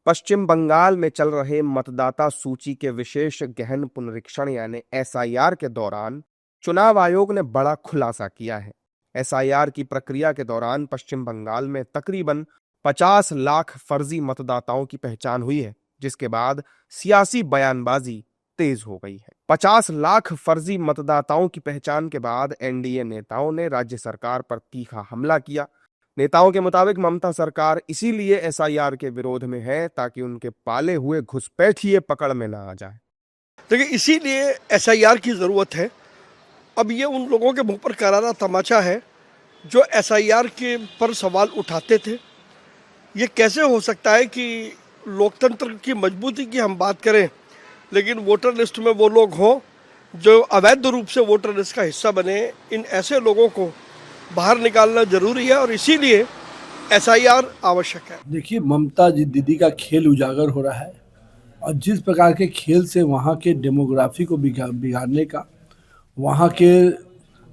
पश्चिम बंगाल में चल रहे मतदाता सूची के विशेष गहन पुनरीक्षण यानी एसआईआर के दौरान चुनाव आयोग ने बड़ा खुलासा किया है। एसआईआर की प्रक्रिया के दौरान पश्चिम बंगाल में तकरीबन 50 लाख फर्जी मतदाताओं की पहचान हुई है, जिसके बाद सियासी बयानबाजी तेज हो गई है। 50 लाख फर्जी मतदाताओं की पहचान के बाद एनडीए नेताओं ने राज्य सरकार पर तीखा हमला किया। नेताओं के मुताबिक ममता सरकार इसीलिए एसआईआर के विरोध में है ताकि उनके पाले हुए घुसपैठिए पकड़ में ना आ जाए। देखिए, इसीलिए एसआईआर की ज़रूरत है। अब ये उन लोगों के मुंह पर करारा तमाचा है जो एसआईआर के पर सवाल उठाते थे। ये कैसे हो सकता है कि लोकतंत्र की मजबूती की हम बात करें, लेकिन वोटर लिस्ट में वो लोग हों जो अवैध रूप से वोटर लिस्ट का हिस्सा बने। इन ऐसे लोगों को बाहर निकालना जरूरी है और इसीलिए एसआईआर आवश्यक है। देखिए, ममता जी दीदी का खेल उजागर हो रहा है और जिस प्रकार के खेल से वहाँ के डेमोग्राफी को बिगाड़ने का, वहाँ के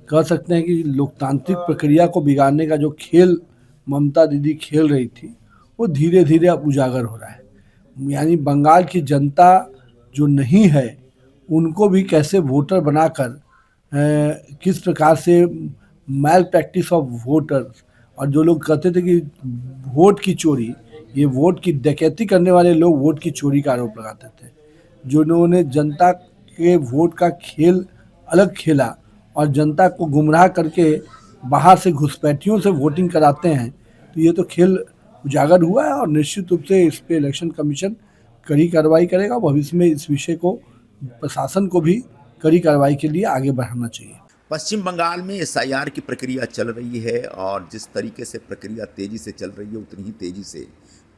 कह सकते हैं कि लोकतांत्रिक प्रक्रिया को बिगाड़ने का जो खेल ममता दीदी खेल रही थी, वो धीरे धीरे अब उजागर हो रहा है। यानी बंगाल की जनता जो नहीं है, उनको भी कैसे वोटर बनाकर किस प्रकार से मैल प्रैक्टिस ऑफ वोटर्स, और जो लोग कहते थे कि वोट की चोरी, ये वोट की डकैती करने वाले लोग वोट की चोरी का आरोप लगाते थे। जिन्होंने जनता के वोट का खेल अलग खेला और जनता को गुमराह करके बाहर से घुसपैठियों से वोटिंग कराते हैं, तो ये तो खेल उजागर हुआ है और निश्चित रूप से इस पे इलेक्शन कमीशन कड़ी कार्रवाई करेगा। भविष्य में इस विषय को प्रशासन को भी कड़ी कार्रवाई के लिए आगे बढ़ाना चाहिए। पश्चिम बंगाल में एसआईआर की प्रक्रिया चल रही है और जिस तरीके से प्रक्रिया तेज़ी से चल रही है, उतनी ही तेज़ी से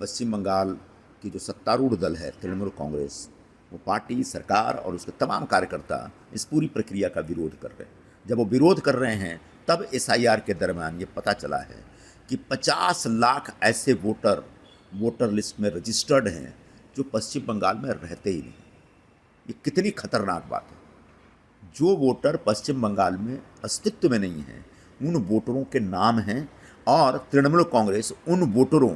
पश्चिम बंगाल की जो सत्तारूढ़ दल है तृणमूल कांग्रेस, वो पार्टी, सरकार और उसके तमाम कार्यकर्ता इस पूरी प्रक्रिया का विरोध कर रहे हैं। जब वो विरोध कर रहे हैं तब एसआईआर के दरमियान ये पता चला है कि 50 लाख ऐसे वोटर लिस्ट में रजिस्टर्ड हैं जो पश्चिम बंगाल में रहते ही नहीं। ये कितनी खतरनाक बात है। जो वोटर पश्चिम बंगाल में अस्तित्व में नहीं है, उन वोटरों के नाम हैं और तृणमूल कांग्रेस उन वोटरों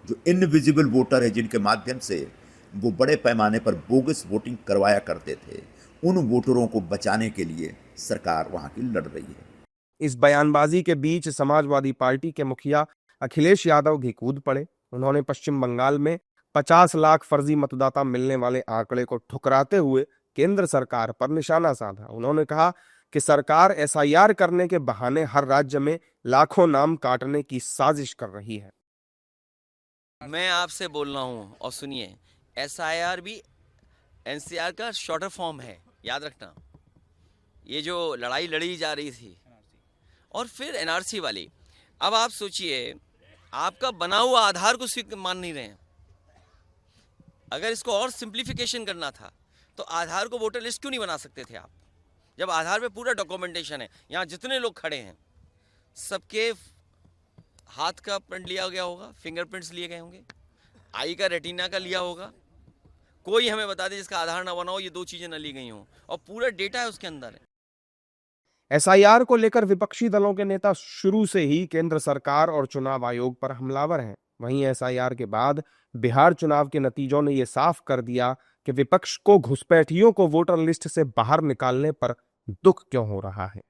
जो इनविजिबल वोटर है, जिनके माध्यम से वो बड़े पैमाने पर बोगस वोटिंग करवाया करते थे, उन वोटरों को बचाने के लिए सरकार वहां की लड़ रही है। इस बयानबाजी के बीच समाजवादी पार्टी के मुखिया अखिलेश यादव भी कूद पड़े। उन्होंने पश्चिम बंगाल में 50 लाख फर्जी मतदाता मिलने वाले आंकड़े को ठुकराते हुए केंद्र सरकार पर निशाना साधा। उन्होंने कहा कि सरकार एसआईआर करने के बहाने हर राज्य में लाखों नाम काटने की साजिश कर रही है। मैं आपसे बोल रहा हूं और सुनिए, एसआईआर भी एनसीआर का शॉर्टर फॉर्म है, याद रखना। ये जो लड़ाई लड़ी जा रही थी और फिर एनआरसी वाली, अब आप सोचिए, आपका बना हुआ आधार को मान नहीं रहे हैं। अगर इसको और सिंप्लीफिकेशन करना था तो आधार को वोटर लिस्ट क्यों नहीं बना सकते थे आप? जब आधार पे पूरा डॉक्यूमेंटेशन है, यहाँ जितने लोग खड़े हैं सबके हाथ का प्रिंट लिया गया होगा, फिंगरप्रिंट्स लिए गए होंगे, आई का रेटिना का लिया होगा। कोई हमें बता दे जिसका आधार ना बना हो, ये दो चीजें ना ली गई हों, और पूरा डेटा है उसके अंदर है। एसआईआर को लेकर विपक्षी दलों के नेता शुरू से ही केंद्र सरकार और चुनाव आयोग पर हमलावर हैं। वहीं एसआईआर के बाद बिहार चुनाव के नतीजों ने यह साफ कर दिया कि विपक्ष को घुसपैठियों को वोटर लिस्ट से बाहर निकालने पर दुख क्यों हो रहा है।